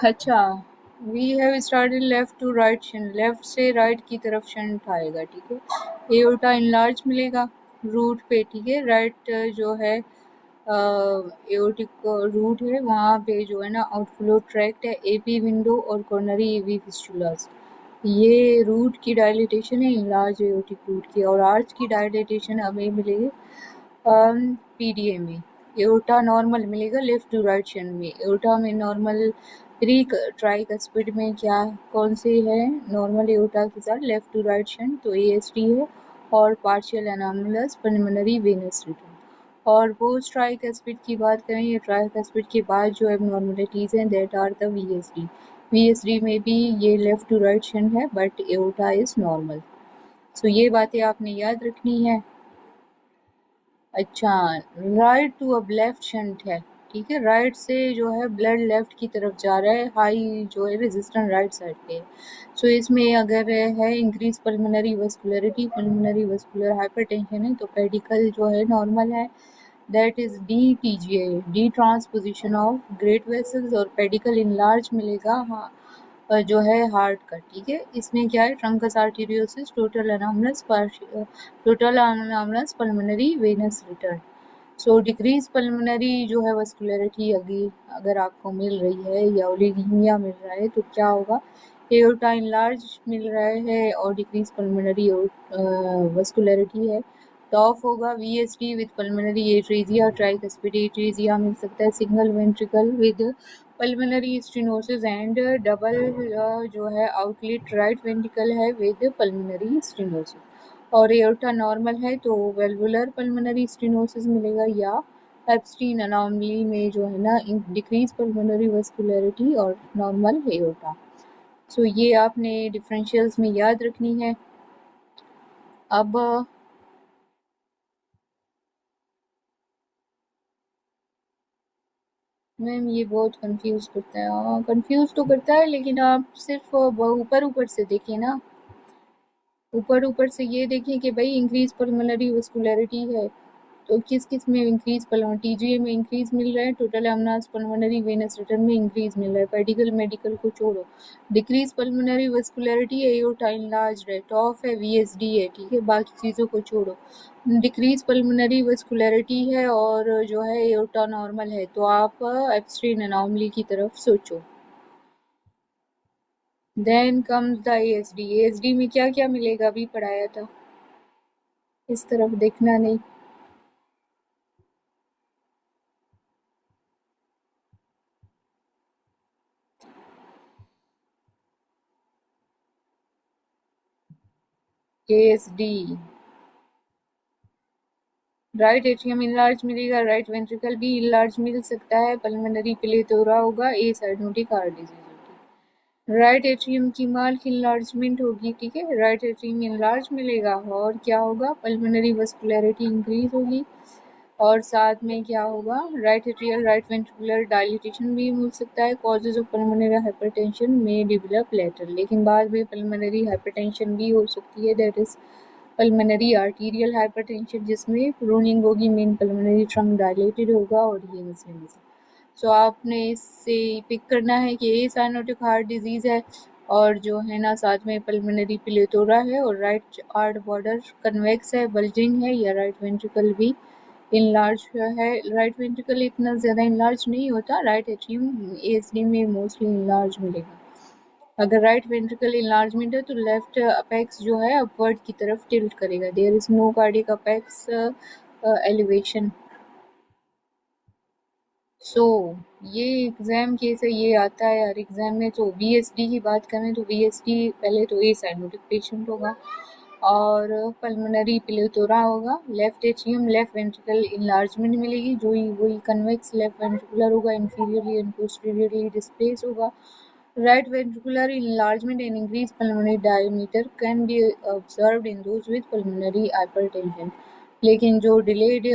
अच्छा, we have started left to right shunt, left से right की तरफ शंट आएगा, ठीक है। एओर्टा इनलार्ज मिलेगा रूट पे, ठीक है। राइट जो है एओर्टिक रूट है, वहाँ पे जो है ना आउटफ्लो ट्रैक्ट है, एपी विंडो और कॉर्नरी एवी फिस्टुलास। ये रूट की डायलिटेशन है इनलार्ज एओर्टिक रूट की, और आर्च की डायलिटेशन हमें मिलेगी पीडीए में। एओर्टा नॉर्मल मिलेगा लेफ्ट टू राइट शंट में। एओर्टा में नॉर्मल प्री ट्राइकस्पिड में क्या कौन से है नॉर्मल एओर्टा के साथ लेफ्ट टू राइट शंट, तो एएसटी है और partial anomalous pulmonary venous return. और पोस्ट ट्राइकस्पिड की बात करें या ट्राइकस्पिड के बाद जो एबनॉर्मलिटीज हैं that are the VSD. VSD में भी ये लेफ्ट टू राइट शंट है but aorta is normal. So ये बातें आपने याद रखनी है। अच्छा, राइट टू अब लेफ्ट शंट है, ठीक है। राइट से जो है ब्लड लेफ्ट की तरफ जा रहा है, हाई जो है रेजिस्टेंस राइट साइड पे। सो इसमें अगर है increase pulmonary vascularity, pulmonary vascular hypertension है, तो पेडिकल जो है नॉर्मल है, that is D TGA, D transposition of great vessels, और पेडिकल इनलार्ज मिलेगा हाँ जो है हार्ट का, ठीक है। इसमें क्या है truncus arteriosus, total anomalous pulmonary venous return. So decrease pulmonary जो है वस्कुलरिटी अगर आपको मिल रही है या ओलिगीमिया मिल रहा है तो क्या होगा, एओर्टा इनलार्ज मिल रहा है और डिक्रीज पल्मोनरी वस्कुलरिटी है तो ऑफ होगा VSD with pulmonary atresia, tricuspid atresia मिल सकता है, single ventricle with pulmonary stenosis and double जो है आउटलेट राइट वेंट्रिकल है विद पल्मोनरी स्टेनोसिस। और एओर्टा नॉर्मल है तो वेल्वुलर पल्मोनरी स्टेनोसिस मिलेगा, या एप्स्टीन अनोमली में जो है ना डिक्रीज पल्मोनरी वस्कुलरिटी और नॉर्मल एओर्टा। सो ये आपने डिफरेंशियल्स में याद रखनी है। अब मैम ये बहुत कंफ्यूज करता है, हाँ कंफ्यूज तो करता है, लेकिन आप सिर्फ ऊपर ऊपर से देखिए ना, ऊपर ऊपर से ये देखें कि भाई इंक्रीज पल्मोनरी वस्कुलरिटी है तो किस किस में इंक्रीज पल्मोनरी, टीजीए में इंक्रीज मिल रहा है, टोटल एमनास पल्मोनरी वेनस रिटर्न में इंक्रीज मिल रहा है, पेडिकल मेडिकल को छोड़ो। डिक्रीज पल्मोनरी वस्कुलरिटी है, एओर्टा इनलार्ज है, टॉफ है, वीएसडी है, ठीक है, बाकी चीज़ों को छोड़ो। डिक्रीज पल्मोनरी वस्कुलरिटी है और जो है एओर्टा नॉर्मल है, तो आप एब्स्ट्रीन अनोमली की तरफ सोचो। Then comes the ASD. ASD में क्या क्या मिलेगा अभी पढ़ाया था, इस तरफ देखना नहीं। एएसडी राइट एट्रियम इनलार्ज मिलेगा, राइट वेंट्रिकल भी इनलार्ज मिल सकता है, पल्मोनरी प्लेथोरा होगा, ए साइनोटिक हार्ट डिजीज होगी, राइट एट्रियम की मार्क इनलार्जमेंट होगी, ठीक है, राइट एट्रियम इनलार्ज मिलेगा और क्या होगा पल्मोनरी वस्कुलरिटी इंक्रीज होगी, और साथ में क्या होगा right atrial right ventricular dilatation भी मिल सकता है। कॉजेज ऑफ पल्मोनरी हाइपरटेंशन में डेवलप लेटर, लेकिन बाद में पल्मोनरी हाइपरटेंशन भी हो सकती है, that is pulmonary arterial hypertension, जिसमें प्रूनिंग होगी, मेन पल्मोनरी ट्रंक डायलेटेड होगा और ये मसले। सो आपने इससे पिक करना है कि ए साइनोटिक हार्ट डिजीज़ है और जो है ना साथ में पल्मोनरी प्लेथोरा है और राइट हार्ट बॉर्डर कन्वेक्स है, बल्जिंग है, या राइट वेंट्रिकल भी इनलार्ज है। राइट वेंट्रिकल इतना ज़्यादा इनलार्ज नहीं होता, राइट एट्रियम एएसडी में मोस्टली इनलार्ज मिलेगा। अगर राइट वेंट्रिकल इनलार्जमेंट है तो लेफ्ट अपेक्स जो है अपवर्ड की तरफ टिल्ट करेगा, there is no cardiac apex elevation. So ये एग्जाम केस है, ये आता है हर एग्जाम में। तो वीएसडी की बात करें तो वीएसडी पहले तो ए साइनोटिक पेशेंट होगा और पल्मोनरी प्लेथोरा होगा, left atrium left ventricle enlargement मिलेगी, जो ही वही कन्वेक्स लेफ्ट वेंट्रिकुलर होगा, इंफीरियरली एंड पोस्टीरियरली डिस्प्लेस होगा। Right ventricular enlargement and increased pulmonary diameter can be observed in those with pulmonary hypertension. लेकिन जो डिलेड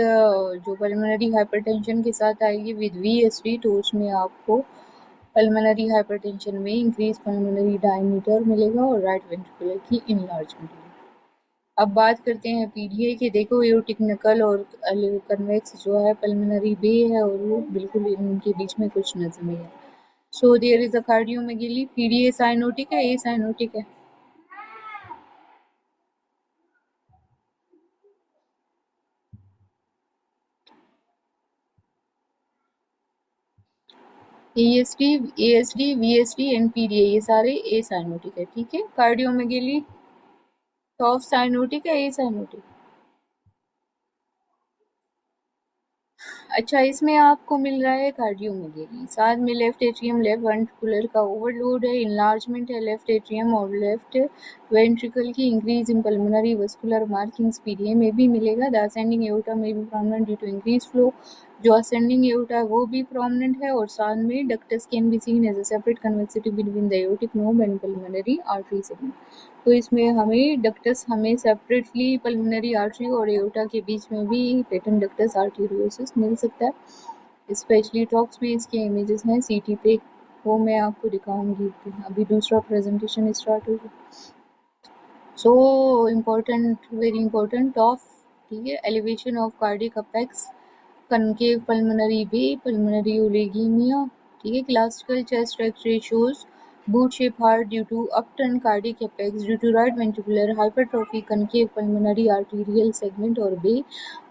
जो पल्मोनरी हाइपरटेंशन के साथ आएगी विद वीएसडी तो उसमें आपको पल्मोनरी हाइपरटेंशन में इंक्रीज पल्मोनरी डायमीटर मिलेगा और राइट वेंट्रिकुलर की इनलार्जमेंट मिलेगी। अब बात करते हैं पीडीए के। देखो एओर्टिक नकल और कन्वेक्स जो है पल्मोनरी बे है और वो बिल्कुल इनके बीच में कुछ नजर नहीं है। So there is a cardiomegaly, PDA cyanotic है, ए साइनोटिक है? ASD, ASD, VSD and PDA ये सारे ए साइनोटिक है, ठीक है। कार्डियोमेगेली टॉफ साइनोटिक है, ए साइनोटिक? अच्छा, इसमें आपको मिल रहा है कार्डियोमेगेली, साथ में लेफ्ट एट्रियम, लेफ्ट वेंट्रिकुलर का ओवरलोड है, इनलार्जमेंट है लेफ्ट एट्रियम और लेफ्ट वेंट्रिकल की, increase in pulmonary vascular markings PDA में भी मिलेगा। द असेंडिंग एओर्टा में भी prominent due to increase flow, जो असेंडिंग एओर्टा है वो भी प्रोमिनेंट है, और साथ में ductus can be seen as a separate convexity between the aortic knob and pulmonary artery segment. तो इसमें हमें डक्टस हमें सेपरेटली पल्मोनरी आर्टरी और एओर्टा के बीच में भी पेटेंट डक्टस आर्टेरियोसिस मिल सकता है। स्पेशली टॉक्स में इसके इमेजेस हैं सीटी पे, वो मैं आपको दिखाऊंगी। अभी दूसरा प्रेजेंटेशन स्टार्ट होगा। So important, very important of, ठीक है, elevation of cardiac apex, concave pulmonary bay, pulmonary oligemia, ठीक है। classical chest x-ray shows boot shape heart due to upturned cardiac apex due to right ventricular hypertrophy, concave pulmonary arterial segment or bay.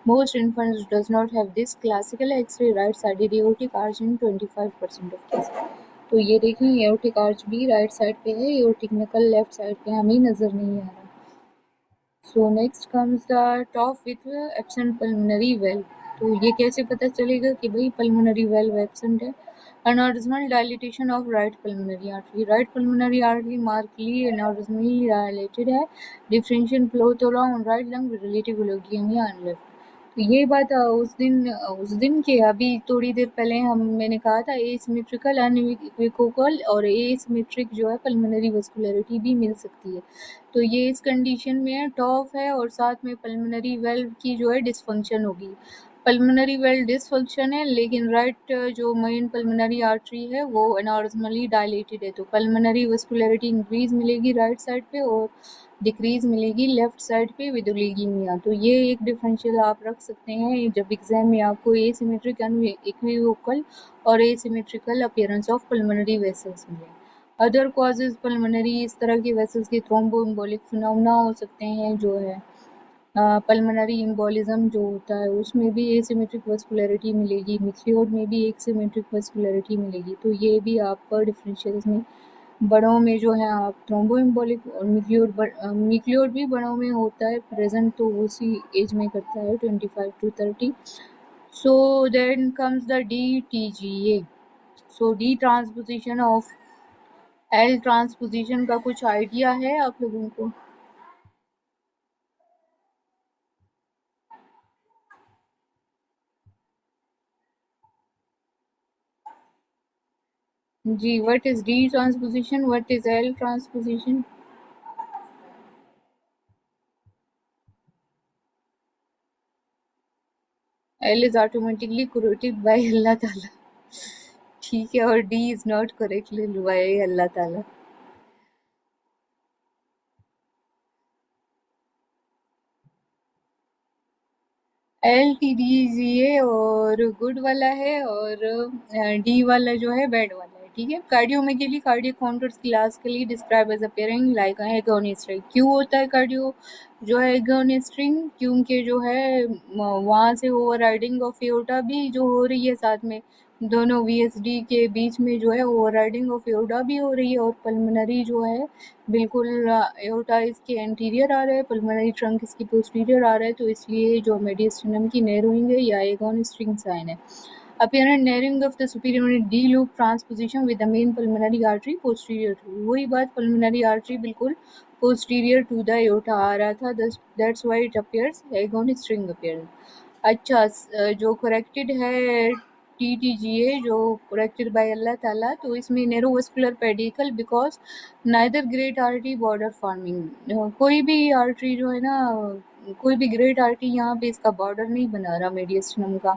Most infants does not have this. Classical x-ray right sided aortic arch in 25% of cases. तो ये देखें, aortic arch भी right side पे है, aortic knuckle left side पे हमें नजर नहीं आ रहा। So next comes the top with absent pulmonary valve. तो ये कैसे पता चलेगा कि भाई pulmonary valve absent है? Aneurysmal dilatation of right pulmonary artery. Right pulmonary artery markedly aneurysmally dilated है. Differential flow on right lung with relative oligemia on left. तो ये बात उस दिन के अभी थोड़ी देर पहले मैंने कहा था एसिमेट्रिकल अनइक्विवोकल और एसिमेट्रिक जो है पल्मोनरी वस्कुलरिटी भी मिल सकती है। तो ये इस कंडीशन में है, टॉफ है और साथ में पल्मोनरी वेल्व की जो है डिसफंक्शन होगी। पल्मोनरी वेल्व डिसफंक्शन है, लेकिन राइट जो मेन पल्मोनरी आर्टरी है वो एनॉर्मली डायलेटेड है, तो पल्मोनरी वस्कुलरिटी इंक्रीज मिलेगी राइट साइड पे और डिक्रीज मिलेगी लेफ्ट साइड पे विद ओलिगेमिया। तो ये एक डिफरेंशियल आप रख सकते हैं जब एग्जाम में आपको एसिमेट्रिक इक्विवोकल और asymmetrical appearance of pulmonary vessels मिले। अदर कॉजेज पल्मोनरी इस तरह के वेसल्स के थ्रोम्बोएम्बोलिक फिनोमेना हो सकते हैं, जो है पल्मोनरी एम्बोलिज्म जो होता है उसमें भी एसिमेट्रिक वस्कुलरिटी मिलेगी, मिक्लियोड में भी एसिमेट्रिक वस्कुलरिटी मिलेगी। तो ये भी आपका डिफरेंशियल में बड़ों में जो है आप थ्रोम्बोएम्बोलिक और मिक्लियोड भी बड़ों में होता है प्रेजेंट, तो उसी एज में करता है 25 to 30। So then comes the DTGA। So D transposition of L transposition का कुछ आइडिया है आप लोगों को? जी, what is D transposition, what is L transposition? L is automatically created by Allah Taala, ठीक है, और D is not correctly by Allah Taala. LTDGA और गुड वाला है और डी वाला जो है बैड वाला है, ठीक है। Cardiomegaly cardiac contours classically describe as appearing like egg on a string. क्यों होता है कार्डियो जो है एगोनिस्ट्रिंग? क्योंकि जो है वहाँ से ओवरराइडिंग ऑफ एओर्टा भी जो हो रही है, साथ में दोनों VSD के बीच में जो है ओवरराइडिंग ऑफ एओर्टा भी हो रही है, और पल्मोनरी जो है बिल्कुल एओर्टा इसके एंटीरियर आ रहा है, पल्मोनरी ट्रंक इसकी पोस्टीरियर आ रहा है, तो इसलिए जो मेडिस्टिनम की नैरोइंग है या एगोनिस्ट्रिंग साइन है। Apparent narrowing of the superior D loop transposition with the main pulmonary artery posterior to, वही बात pulmonary artery बिल्कुल posterior to the aorta आ रहा था, that's why it appears agonistring appearance। अच्छा, जो corrected है TTGA जो corrected by अल्लाह ताला, तो इसमें neurovascular pedicle because neither great artery border forming, कोई भी आर्टरी जो है ना, कोई भी ग्रेट आर्टरी यहाँ पे इसका बॉर्डर नहीं बना रहा मेडियस्टिनम का।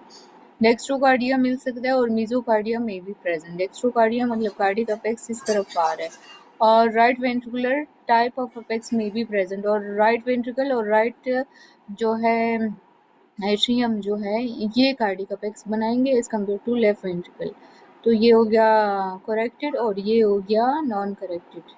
डेक्स्ट्रोकार्डिया मिल सकता है और मीजोकार्डिया में भी प्रेजेंट। डेक्स्ट्रोकार्डिया मतलब कार्डिक अपेक्स इस तरफ आ रहा है, और right ventricular type of apex में भी प्रेजेंट, और राइट वेंट्रिकल और राइट जो है एट्रियम जो है ये कार्डिक अपेक्स बनाएंगे as compare to left ventricle. तो ये हो गया करेक्टेड और ये हो गया नॉन करेक्टेड।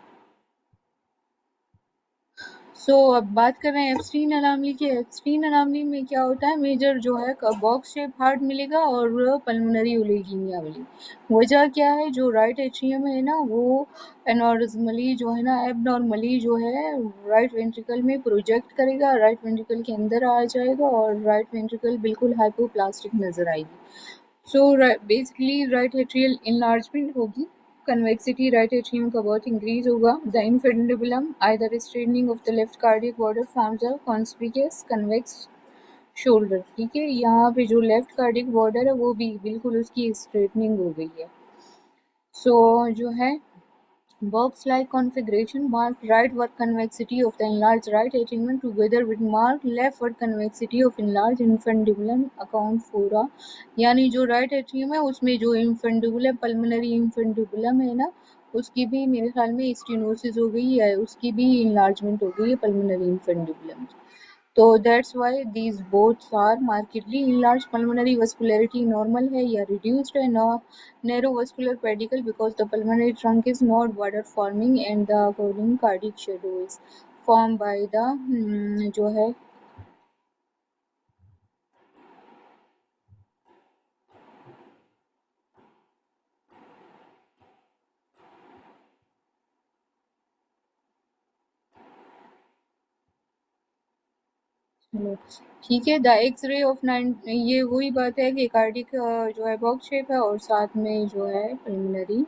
सो अब बात कर रहे हैं एब्स्टीन अनामली की। एब्स्टीन अनामली में क्या होता है, मेजर जो है बॉक्स शेप हार्ट मिलेगा और पल्मोनरी ओलिगीमिया मिली। वजह क्या है, जो राइट एट्रियम है ना वो एनॉरिज्मली जो है ना एबनॉर्मली जो है राइट वेंट्रिकल में प्रोजेक्ट करेगा, राइट वेंट्रिकल के अंदर आ जाएगा और राइट वेंट्रिकल बिल्कुल हाइपोप्लास्टिक नजर आएगी। So basically right atrial enlargement होगी, convexity right atrium का बहुत इंक्रीज होगा। The infundibulum either straightening of the left cardiac border forms a conspicuous convex shoulder। ठीक है, यहाँ पे जो लेफ्ट कार्डिक बॉर्डर है वो भी बिल्कुल उसकी स्ट्रेटनिंग हो गई है। सो जो है box-like configuration mark rightward convexity of the enlarged right atrium together with marked leftward convexity of enlarged infundibulum account for a, यानी जो राइट एट्रियम है उसमें जो इंफंडिबुलम पल्मोनरी इंफंडिबुलम है ना उसकी भी मेरे ख्याल में स्टेनोसिस हो गई है, उसकी भी इनलार्जमेंट हो गई है पल्मोनरी इंफंडिबुलम। तो that's why these both are markedly enlarged। pulmonary vascularity normal है या reduced है, narrow vascular pedicle because the pulmonary trunk is not border forming and the according cardiac shadow is formed by the जो है ठीक है। The x ray of 9, ये वही बात है कि कार्डिक जो है बॉक्स शेप है और साथ में जो है पल्मोनरी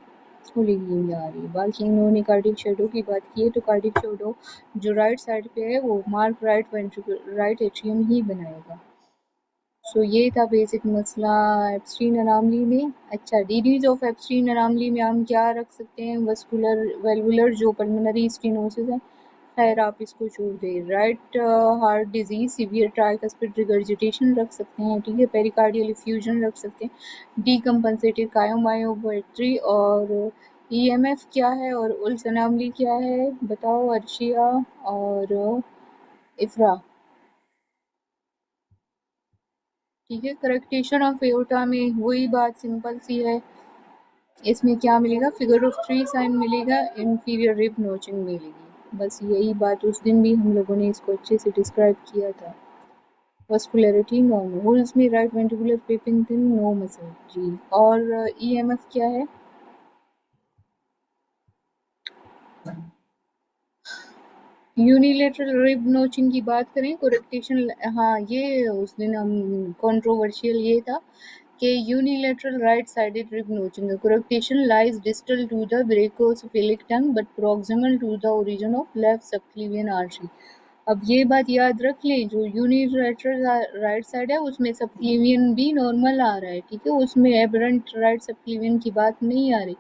ओलिगीमिया आ रही है। बाकी इन्होंने कार्डिक शेडो की बात की है, तो कार्डिक शेडो जो राइट साइड पे है वो mark right ventricle right atrium ही बनाएगा। सो ये था बेसिक मसला एब्स्टीन अनामली में। अच्छा, डिजीज ऑफ एब्स्टीन अनामली में हम क्या रख सकते हैं, वस्कुलर वेलवुलर जो पल्मोनरी स्टेनोसिस है, खैर आप इसको छोड़ दें। Right heart disease severe tricuspid regurgitation रख सकते हैं, ठीक है। पेरिकार्डियल इफ्यूजन रख सकते हैं, डीकम्पनसेटेड कायोमायोपैट्री और ईएमएफ क्या है और उल्स अनामली क्या है बताओ अर्शिया और इफ्रा। ठीक है, करेक्टेशन ऑफ एओर्टा में वही बात सिंपल सी है, इसमें क्या मिलेगा, फिगर ऑफ 3 साइन मिलेगा, इंफीरियर रिब नोचिंग मिलेगी। बस यही बात, उस दिन भी हम लोगों ने इसको अच्छे से डिस्क्राइब किया था। वस्कुलरिटी नॉर्मल, होल्स में राइट वेंट्रिकुलर पेपिंग थिन, नो मसल जी। और ईएमएफ क्या है, यूनिलेटरल रिब नोचिंग की बात करें, कोरेक्टेशन, हाँ ये उस दिन हम कंट्रोवर्शियल ये था कि unilateral right sided rib notching, coarctation lies distal to the brachiocephalic trunk but proximal to the origin of left subclavian artery. अब ये बात याद रख लें, जो यूनिलेटरल राइट साइड है उसमें सबक्लीवियन भी नॉर्मल आ रहा है, ठीक है, उसमें एबरेंट राइट सबक्लीवियन की बात नहीं आ रही।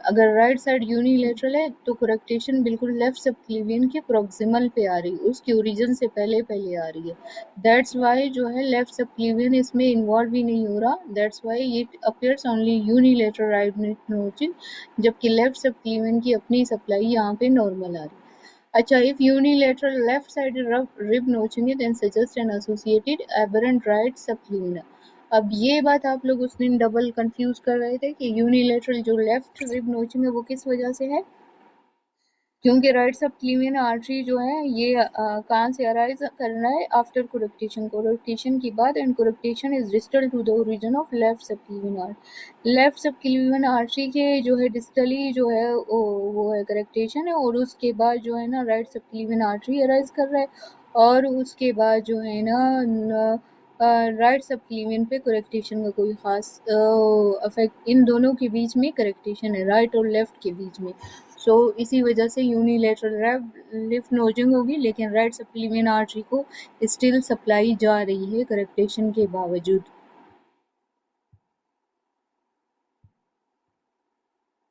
अगर राइट साइड यूनिलेटरल है तो कोरेक्टेशन बिल्कुल लेफ्ट सबक्लीवियन के प्रोक्सिमल पे आ रही है, उसकी ओरिजिन से पहले पहले आ रही है। दैट्स वाई जो है लेफ्ट सबक्लीवियन इसमें इन्वॉल्व भी नहीं हो रहा, that's why it appears only unilateral right notching, जबकि लेफ्ट सबक्लीवियन की अपनी सप्लाई यहाँ पे नॉर्मल आ रही है। अच्छा, if unilateral left-sided rib notching then suggest an associated aberrant right subclavian। अब ये बात आप लोग उस दिन डबल कंफ्यूज कर रहे थे कि यूनिलेटरल जो लेफ्ट रिब नोचिंग है वो किस वजह से है, क्योंकि राइट सबक्लीवियन आर्टरी जो है ये कहाँ से अराइज कर रहा है, आफ्टर कोरेक्टेशन के बाद, and coarctation is distal to the origin of left subclavian artery. Left subclavian artery के जो है डिस्टली जो है वो है करेक्टेशन है, और उसके बाद जो है ना राइट सबक्लीवियन आर्टरी अराइज कर रहा है, और उसके बाद जो है ना राइट सबक्लीवियन पे करेक्टेशन का कोई ख़ास अफेक्ट, इन दोनों के बीच में करेक्टेशन है, राइट और लेफ्ट के बीच में। सो इसी वजह से यूनिलेटरल लिफ्ट नोचिंग होगी, लेकिन राइट सबक्लीवियन आर्टरी को स्टिल सप्लाई जा रही है करेक्टेशन के बावजूद।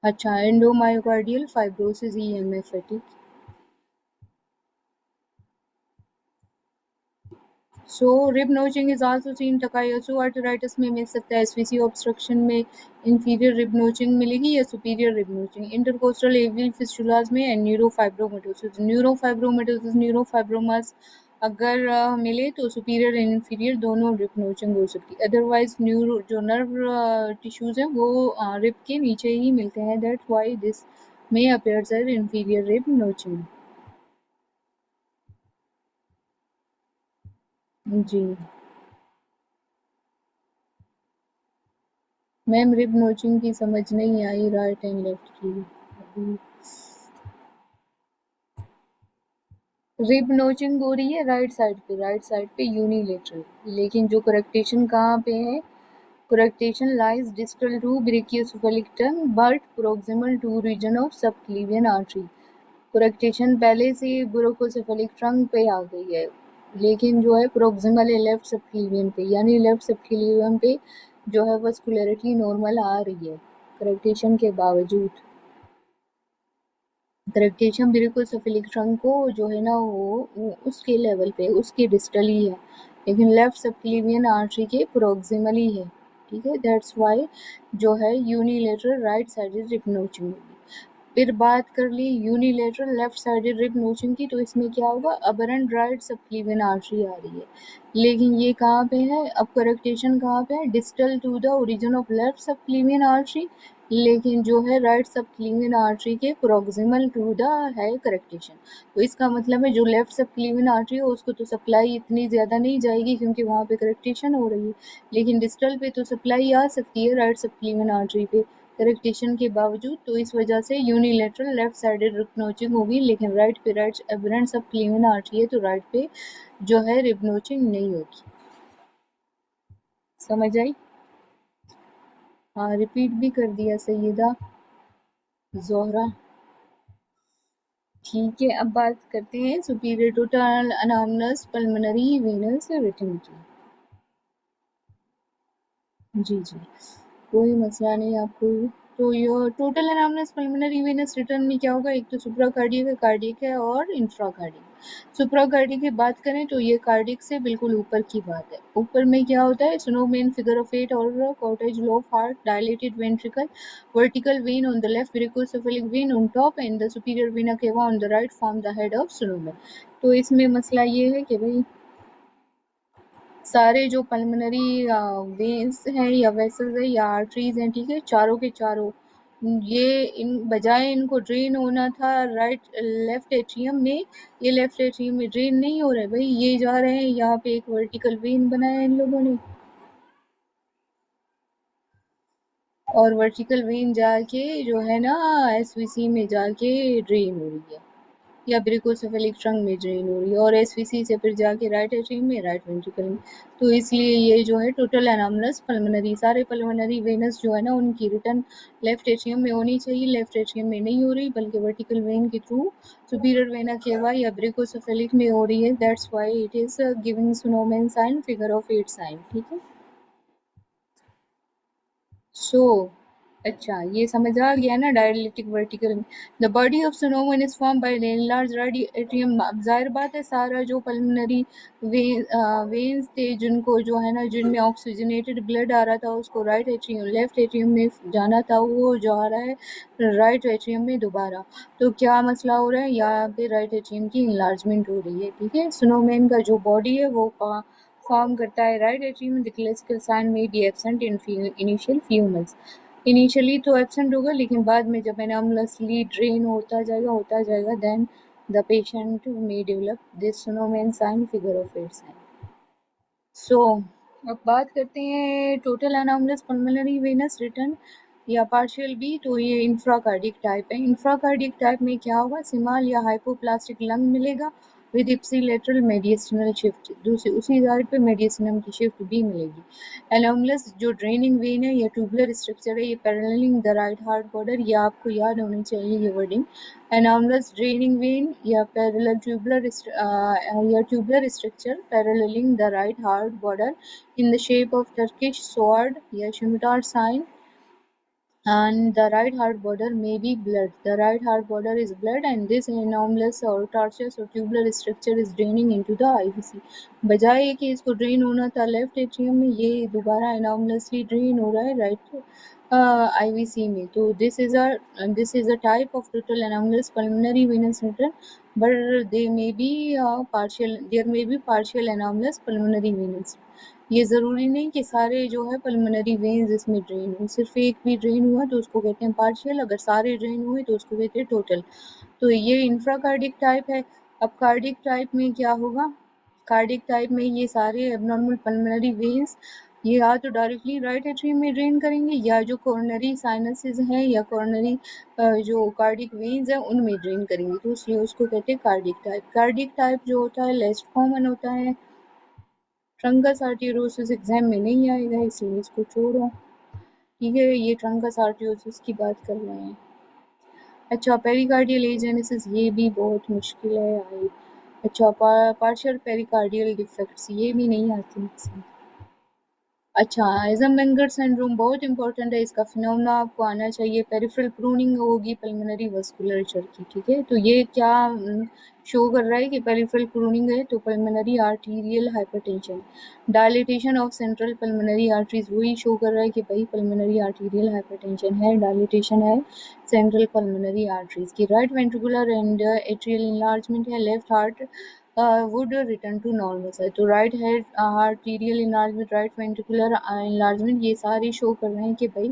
अच्छा, एंडोमायोकार्डियल फाइब्रोसिस ईएमएफ है, ठीक। So rib notching is also seen Takayasu arthritis में मिल सकता है, एसवीसी ऑब्स्ट्रक्शन में इंफीरियर रिब नोचिंग मिलेगी या superior rib notching, intercostal AV fistulas में, एंड न्यूरोफाइब्रोमेटोसिस। न्यूरोफाइब्रोमेटोसिस न्यूरोफाइब्रोमास अगर मिले तो सुपीरियर एंड इंफीरियर दोनों रिप नोचिंग हो सकती है। अदरवाइज न्यूरो जो नर्व टिश्यूज हैं वो रिप के नीचे ही मिलते हैं। That why this may appears as inferior rib notching. Ji ma'am, rib notching की समझ नहीं आई राइट एंड लेफ्ट की। रिब नोचिंग हो रही है राइट साइड पे यूनिलेटरल, लेकिन जो करेक्टेशन कहाँ पे है? Coarctation lies distal to brachiocephalic trunk but proximal to region of subclavian artery. Coarctation पहले से ब्रोकोसेफेलिक ट्रंक पे आ गई है, लेकिन जो है प्रोक्सिमल है लेफ्ट सबक्लीवियन पे, यानी लेफ्ट सबक्लीवियन पे जो है वस्कुलरिटी नॉर्मल आ रही है करेक्टेशन के बावजूद। करेक्टेशन ब्रोकोसेफेलिक ट्रंक को जो है ना वो उसके लेवल पे उसके डिस्टल ही है, लेकिन लेफ्ट सबक्लीवियन आर्टरी के प्रोक्सिमली है। ठीक है, दैट्स वाई जो है unilateral right sided rib notching होगी। फिर बात कर ली unilateral left sided rib notching की, तो इसमें क्या होगा? अबरेंट राइट सबक्लीवियन आर्टरी आ रही है, लेकिन ये कहाँ पे है? अब करेक्टेशन कहाँ पे है? Distal to the origin of left subclavian artery, लेकिन जो है राइट सबक्लीवियन आर्टरी के प्रोक्सिमल टू द है करेक्टेशन। तो इसका मतलब है जो लेफ्ट सबक्लीवियन आर्टरी है उसको तो सप्लाई इतनी ज़्यादा नहीं जाएगी क्योंकि वहाँ पे करेक्टेशन हो रही है, लेकिन डिस्टल पे तो सप्लाई आ सकती है राइट सबक्लीवियन आर्टरी पे करेक्टेशन के बावजूद। तो इस वजह से unilateral left sided rib notching होगी, लेकिन राइट पे राइट एबरेंट सबक्लीवियन आर्टरी है तो राइट पे जो है रिप नोचिंग नहीं होगी। समझ आई? हाँ, रिपीट भी कर दिया सैयदा जोहरा। ठीक है, अब बात करते हैं superior total anomalous pulmonary venous return की। जी जी, कोई मसला नहीं आपको। तो ये total anomalous pulmonary venous return में क्या होगा? एक तो सुप्राकार्डियक है, कार्डियक है और इंफ्राकार्डियक। सुप्राकार्डियक की बात करें तो ये कार्डियक से बिल्कुल ऊपर की बात है। ऊपर में क्या होता है? स्नोमैन फिगर ऑफ 8 और cottage loaf of heart, dilated ventricle, vertical vein on the left, brachiocephalic vein on top and the superior vena cava on the right form the head of snowman. तो इसमें मसला ये है कि भाई सारे जो पल्मोनरी वेन्स हैं या वेसल्स हैं या आर्टरीज हैं, ठीक है, चारों के चारों ये इन बजाय इनको ड्रेन होना था राइट लेफ्ट एट्रियम में, ये लेफ्ट एट्रियम में ड्रेन नहीं हो रहा है भाई, ये जा रहे हैं यहाँ पे एक वर्टिकल वेन बनाया इन लोगों ने और वर्टिकल वेन जाके जो है ना एसवीसी में जाके ड्रेन हो रही है या ब्रेकोसेफेलिक ट्रंक में ड्रेन हो रही है और एसवीसी से फिर जाके राइट एट्रियम में राइट वेंट्रिकल में। तो इसलिए ये जो है टोटल एनामनस पल्मोनरी सारे पल्मोनरी वेनस जो है ना उनकी रिटर्न लेफ्ट एट्रियम में होनी चाहिए, लेफ्ट एट्रियम में नहीं हो रही बल्कि वर्टिकल वेन के थ्रू सुपीरियर वेना केवा या ब्रेकोसेफेलिक में हो रही है। That's why it is giving snowman sign figure of 8 sign. ठीक है, सो अच्छा ये समझ आ गया ना डायलिटिक वर्टिकल में। The body of snowman is form by large atrium. अब जाहिर बात है सारा जो पल्मोनरी वेन्स थे जिनको जो है ना जिनमें ऑक्सीजनेटेड ब्लड आ रहा था उसको राइट एट्रियम लेफ्ट एट्रियम में जाना था वो जा रहा है राइट एट्रियम में दोबारा। तो क्या मसला हो रहा है? यहाँ पे राइट एट्रियम की इनलार्जमेंट हो रही है। ठीक है, स्नोमैन का जो बॉडी है वो फॉर्म करता है right atrium. The classical sign में be absent in initial few months. Initially तो एब्सेंट होगा लेकिन बाद में जब एनामलसली ड्रेन होता जाएगा then the patient may develop this Snowman sign figure of 8 sign. So अब बात करते हैं total anomalous pulmonary venous return या पार्शियल बी। तो ये इंफ्राकार्डिक टाइप है। इंफ्राकार्डिक टाइप में क्या होगा? सिमाल या हाइपोप्लास्टिक लंग मिलेगा विद इप्सिलेटरल मेडिएस्टिनल शिफ्ट, दूसरी उसी साइड पे मेडिएस्टिनम की शिफ्ट भी मिलेगी। एनामलस जो ड्रेनिंग वेन है या ट्यूबुलर स्ट्रक्चर है ये paralleling the right heart border, ये आपको याद होनी चाहिए ये वर्डिंग। एनामलस ड्रेनिंग वेन या parallel tubular structure paralleling the right heart border in the shape of Turkish sword या scimitar sign, and the right heart border may be blood. The right heart border is blood and this anomalous or tortuous or tubular structure is draining into the IVC. बजाय कि इसको drain होना था left atrium में, ये दोबारा एनॉमलसली drain हो रहा है राइट IVC में। तो this is a type of total anomalous pulmonary venous return, but there may be partial anomalous pulmonary veins। ये ज़रूरी नहीं कि सारे जो है पल्मोनरी वेन्स इसमें ड्रेन हो, सिर्फ एक भी ड्रेन हुआ तो उसको कहते हैं पार्शियल, अगर सारे ड्रेन हुए तो उसको कहते हैं टोटल। तो ये इंफ्राकार्डिक टाइप है। अब कार्डिक टाइप में क्या होगा? कार्डिक टाइप में ये सारे एबनॉर्मल पल्मोनरी वेन्स ये या तो डायरेक्टली राइट एट्रियम में ड्रेन करेंगे, या जो कोरोनरी साइनसेस हैं या कोरोनरी जो कार्डिक वेन्स हैं उनमें ड्रेन करेंगे, तो इसलिए उसको कहते हैं कार्डिक टाइप। कार्डिक टाइप जो होता है लेस कॉमन होता है। ट्रंकस आर्टेरियोसिस एग्जाम में नहीं आएगा, इसलिए इसको छोड़ो। ठीक है, ये ट्रंकस आर्टेरियोसिस की बात कर रहे हैं। अच्छा, पेरिकार्डियल एजेनेसिस ये भी बहुत मुश्किल है आई। अच्छा, पार्शियल पेरिकार्डियल डिफेक्ट्स ये भी नहीं आती। अच्छा, एजमबर्गर सिंड्रोम बहुत इंपॉर्टेंट है, इसका फिनोमेना आपको आना चाहिए। पेरिफेरल प्रूनिंग होगी पल्मोनरी वस्कुलरेचर की। ठीक है, तो ये क्या शो कर रहा है कि पेरिफेरल प्रूनिंग है, तो pulmonary arterial hypertension. Dilatation of central pulmonary arteries वही शो कर रहा है कि भाई पल्मोनरी आर्टीरियल हाइपरटेंशन है, डायलिटेशन है सेंट्रल पल्मोनरी आर्टरीज की। Right ventricular and atrial enlargement है, left heart would return to normal side। तो right head arterial enlargement, right ventricular enlargement ये सारे शो कर रहे हैं कि भाई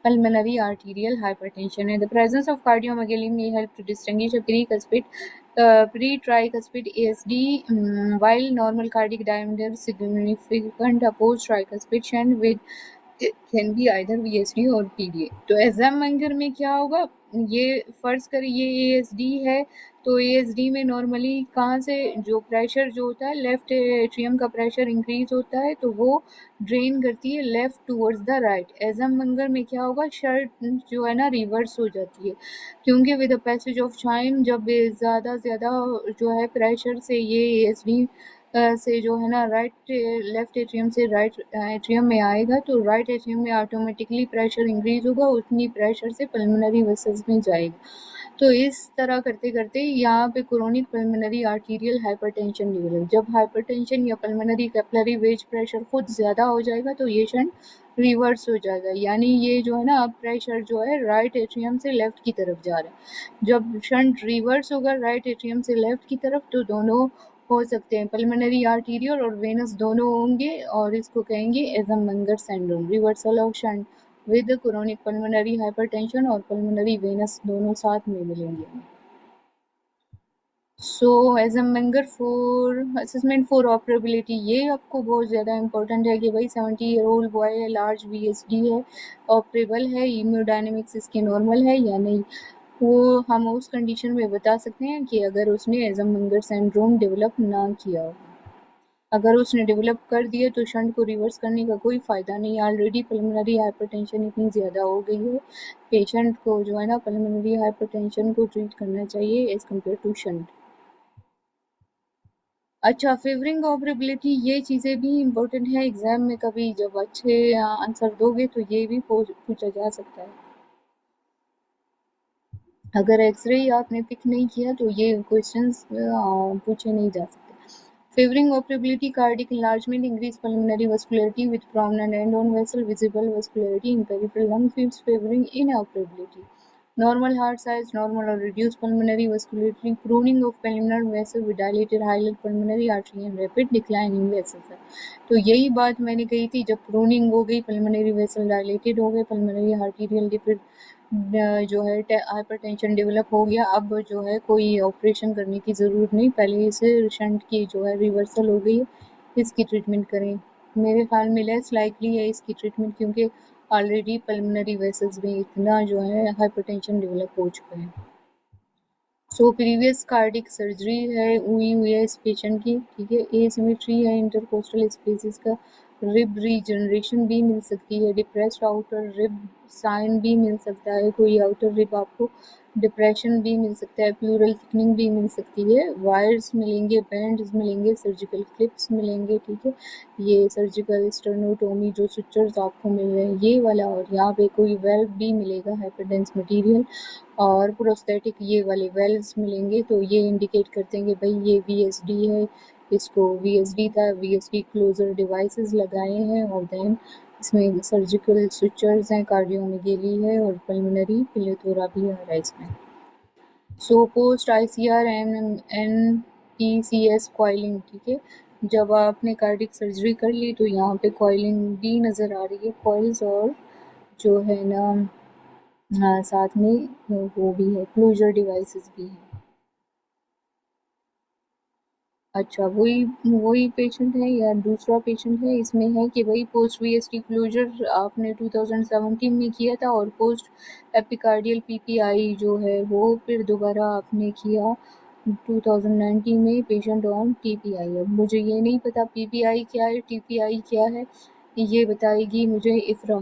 pulmonary arterial hypertension है। The presence of cardiomegaly may help to distinguish a pre-tricuspid ASD while normal cardiac diameter significant a post-tricuspid shunt with can be either VSD और PDA। तो एग्जामिनर में क्या होगा, ये फर्ज कर ये ASD है, तो ASD में नॉर्मली कहाँ से जो प्रेशर जो होता है लेफ्ट एट्रियम का प्रेशर इंक्रीज होता है, तो वो ड्रेन करती है left towards the right. Examiner में क्या होगा, शर्ट जो है ना रिवर्स हो जाती है, क्योंकि with the passage of time जब ज़्यादा जो है प्रेशर से ये ASD से जो है ना लेफ्ट एट्रियम से राइट एट्रियम में आएगा, तो राइट एट्रियम में ऑटोमेटिकली प्रेशर इंक्रीज होगा, उतनी प्रेशर से पल्मोनरी वेसल्स में जाएगा। तो इस तरह करते करते यहाँ पे chronic pulmonary arterial hypertension develop. जब हाइपरटेंशन या पल्मोनरी कैपिलरी वेज प्रेशर खुद ज़्यादा हो जाएगा तो ये शंट रिवर्स हो जाएगा, यानी ये जो है ना अब प्रेशर जो है राइट एट्रियम से लेफ्ट की तरफ जा रहा है। जब शंट रिवर्स होगा राइट एट्रियम से लेफ्ट की तरफ, तो दोनों हो सकते हैं, पल्मोनरी आर्टीरियल और वेनस दोनों होंगे, और इसको कहेंगे Eisenmenger syndrome. Reversal of shunt with chronic pulmonary hypertension और पल्मोनरी वेनस दोनों साथ में मिलेंगे। So Eisenmenger for assessment for operability, ये आपको बहुत ज़्यादा इंपॉर्टेंट है कि भाई 70-year-old बॉय लार्ज VSD है, ऑपरेबल है, हीमोडायनेमिक्स इसके नॉर्मल है या नहीं, वो हम उस कंडीशन में बता सकते हैं कि अगर उसने एजमबर्गर सिंड्रोम डेवलप ना किया हो। अगर उसने डेवलप कर दिए तो शंट को रिवर्स करने का कोई फ़ायदा नहीं। ऑलरेडी पल्मोनरी हाइपरटेंशन इतनी ज़्यादा हो गई है, पेशेंट को जो है ना पल्मोनरी हाइपरटेंशन को ट्रीट करना चाहिए एज़ कम्पेयर टू शंट। अच्छा, फेवरिंग ऑपरेबिलिटी ये चीज़ें भी इम्पोर्टेंट है एग्ज़ाम में, कभी जब अच्छे आंसर दोगे तो ये भी पूछा जा सकता है। अगर एक्सरे आपने पिक नहीं किया तो ये क्वेश्चंस पूछे नहीं जा सकते। Favouring operability, cardiac enlargement, increased pulmonary vascularity with prominent end-on vessel, visible vascularity in peripheral lung fields favoring inoperability. Normal heart size, normal or reduced pulmonary vascularity, pruning of pulmonary vessel with dilated hilar pulmonary artery and rapid decline in vessels। तो यही बात मैंने कही थी, जब pruning हो गई, pulmonary vessel dilated हो गए, पल्मोनरी आर्टीरियल जो है हाइपरटेंशन डेवलप हो गया, अब जो है कोई ऑपरेशन करने की ज़रूरत नहीं, पहले इसे शंट की जो है रिवर्सल हो गई है, इसकी ट्रीटमेंट करें। मेरे ख्याल में लेस लाइकली है इसकी ट्रीटमेंट, क्योंकि ऑलरेडी पल्मोनरी वेसल्स में इतना जो है हाइपरटेंशन डेवलप हो चुका है। सो प्रीवियस कार्डिक सर्जरी हुई है इस पेशेंट की। ठीक है, एसिमेट्री है इंटरकोस्टल स्पेसिस का, रिब रीजनरेशन भी मिल सकती है, डिप्रेस्ड आउटर रिब साइन भी मिल सकता है, कोई आउटर रिब आपको डिप्रेशन भी मिल सकता है, प्लूरल थिकनिंग भी मिल सकती है, वायर्स मिलेंगे, बैंड्स मिलेंगे, सर्जिकल क्लिप्स मिलेंगे। ठीक है, ये सर्जिकल स्टर्नोटोमी जो सुचर्स आपको मिल रहे हैं ये वाला, और यहाँ पे कोई वेल्व भी मिलेगा हाइपरडेंस मटेरियल, और प्रोस्थेटिक ये वाले वेल्व्स मिलेंगे, तो ये इंडिकेट करते हैं कि भाई ये VSD है, इसको VSD था, VSD क्लोजर डिवाइसेस लगाए हैं, और देन इसमें सर्जिकल सुचर्स हैं, कार्डियोमेगेली है और पल्मोनरी प्लेथोरा भी आ रहा है इसमें। So post ICR NPCS coiling, ठीक है। जब आपने कार्डिक सर्जरी कर ली तो यहाँ पे कॉइलिंग भी नज़र आ रही है, कॉइल्स, और जो है ना साथ में वो भी है, क्लोजर डिवाइसेस भी हैं। अच्छा, वही वही पेशेंट है या दूसरा पेशेंट है? इसमें है कि भाई पोस्ट VSD क्लोजर आपने 2017 में किया था और पोस्ट एपिकार्डियल PPI जो है वो फिर दोबारा आपने किया 2019 में, पेशेंट ऑन TPI। अब मुझे ये नहीं पता PPI क्या है, TPI क्या है, ये बताएगी मुझे इफ़रा।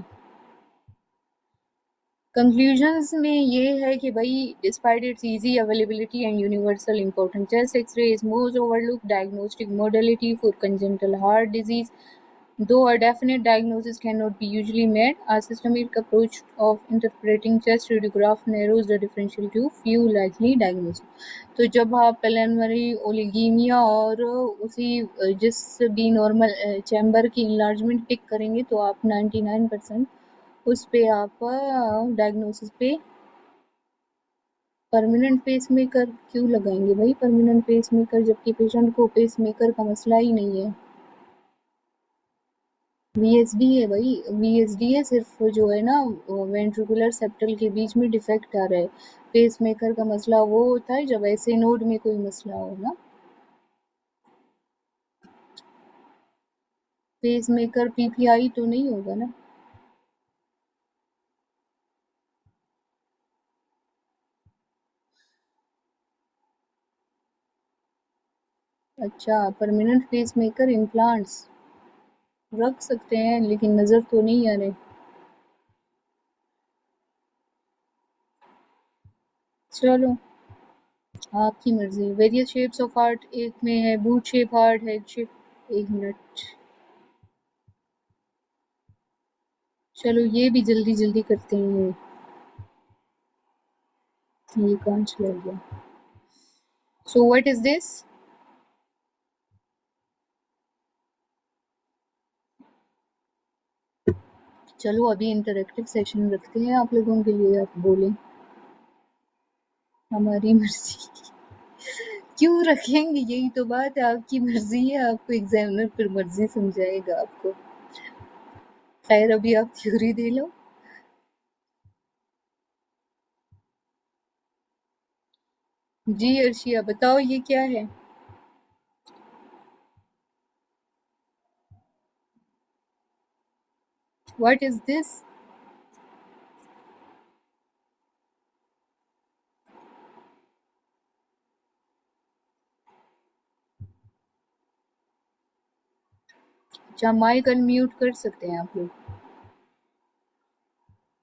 कंक्लूजन्स में ये है कि भाई despite its easy availability and universal importance, chest X ray is most overlooked diagnostic modality for congenital heart disease. Though a definite diagnosis cannot be usually made, a systematic approach of interpreting chest radiograph narrows the differential to few likely diagnoses. तो जब आप pulmonary oligemia और उसी जिस भी normal chamber की enlargement pick करेंगे तो आप 99% उस पे आप डायग्नोसिस पे परमानेंट पेसमेकर क्यों लगाएंगे भाई? परमानेंट पेसमेकर जबकि पेशेंट को पेसमेकर का मसला ही नहीं है। VSD है भाई, VSD है, सिर्फ जो है ना वेंट्रिकुलर सेप्टल के बीच में डिफेक्ट आ रहा है। पेसमेकर का मसला वो होता है जब ऐसे नोड में कोई मसला हो ना। पेसमेकर PPI तो नहीं होगा ना? अच्छा, परमानेंट पेसमेकर इम्प्लांट्स रख सकते हैं लेकिन नज़र तो नहीं आ रहे। चलो आपकी मर्जी। वेरियस शेप्स ऑफ हार्ट, एक में है boot shape heart, head shape. एक मिनट, चलो ये भी जल्दी जल्दी करते हैं। ये कहाँ चला गया? So what is this? चलो अभी इंटरेक्टिव सेशन रखते हैं आप लोगों के लिए, आप बोलें। हमारी मर्जी। क्यों रखेंगे, यही तो बात है, आपकी मर्जी है, आपको एग्जामिनर फिर मर्जी समझाएगा आपको। खैर अभी आप थ्योरी दे लो। जी अर्शिया बताओ ये क्या है? What is this? अच्छा, माइक अनम्यूट कर सकते हैं आप लोग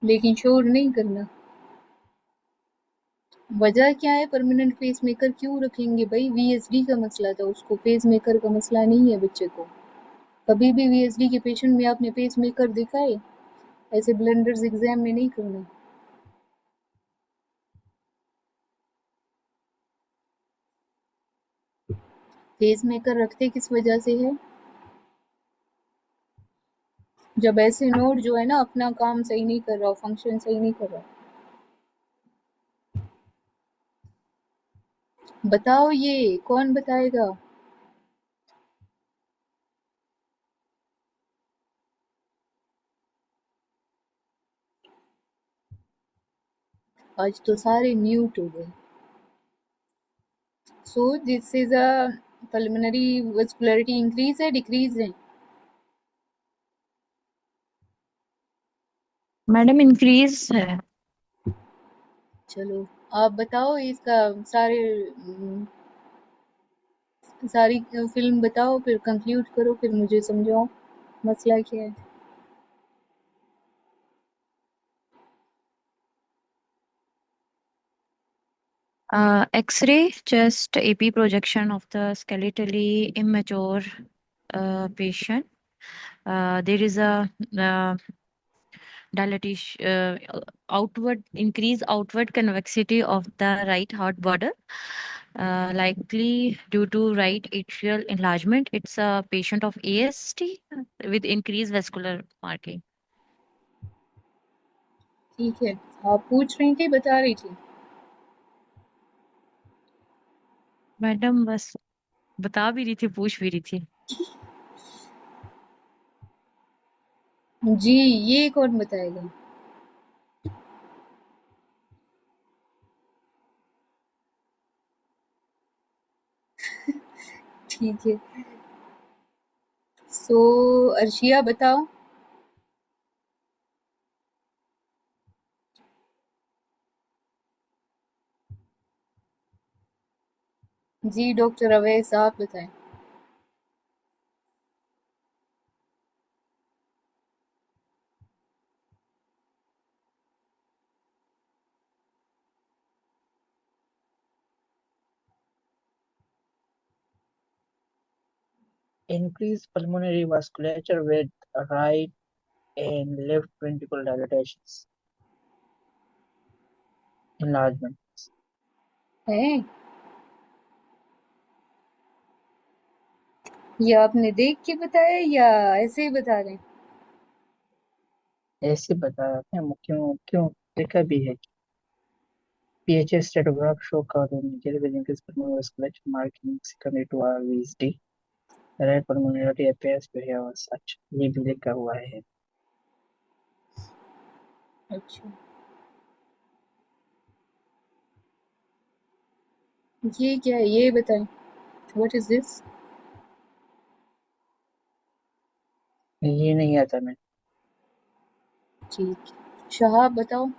लेकिन शोर नहीं करना। वजह क्या है? परमानेंट पेसमेकर क्यों रखेंगे भाई? VSD का मसला था उसको, पेसमेकर का मसला नहीं है बच्चे को। कभी भी VSD के पेशेंट में आपने पेसमेकर देखा है? ऐसे ब्लंडर्स एग्जाम में नहीं करना। पेसमेकर रखते किस वजह से है? जब ऐसे नोड जो है ना अपना काम सही नहीं कर रहा, फंक्शन सही नहीं कर रहा। बताओ ये कौन बताएगा? आज तो सारे म्यूट हो गए। So this is a pulmonary vascularity increase है डिक्रीज है? मैडम इंक्रीज है। चलो आप बताओ इसका सारे सारी फिल्म बताओ, फिर कंक्लूड करो, फिर मुझे समझाओ मसला क्या है। X-ray chest AP projection of the skeletally immature patient. There is a dilatation, outward increase outward convexity of the right heart border. likely due to right atrial enlargement. It's a patient of AST with increased vascular marking. ठीक है, आप पूछ रही थी, बता रही थी? Madam बस बता भी रही थी, पूछ भी रही थी। जी, ये कौन बताएगा? ठीक है। सो अर्शिया बताओ। जी डॉक्टर अवैस, आप बताएं। Increased pulmonary vasculature with right and left ventricle dilatations, enlargement. है ये आपने देख के बताया या ऐसे ही बता रहे हैं? ऐसे बताया क्या क्यों क्यों देखा भी है कि PHS statograph show cardiomyopathy with increased pulmonary vasculature marking secondary to RVSD. Right pulmonarity appears to have such. ये भी लिखा हुआ है। अच्छा, ये क्या है ये बताएं। What is this? ये नहीं आता मैं। ठीक, शहाब बताओ।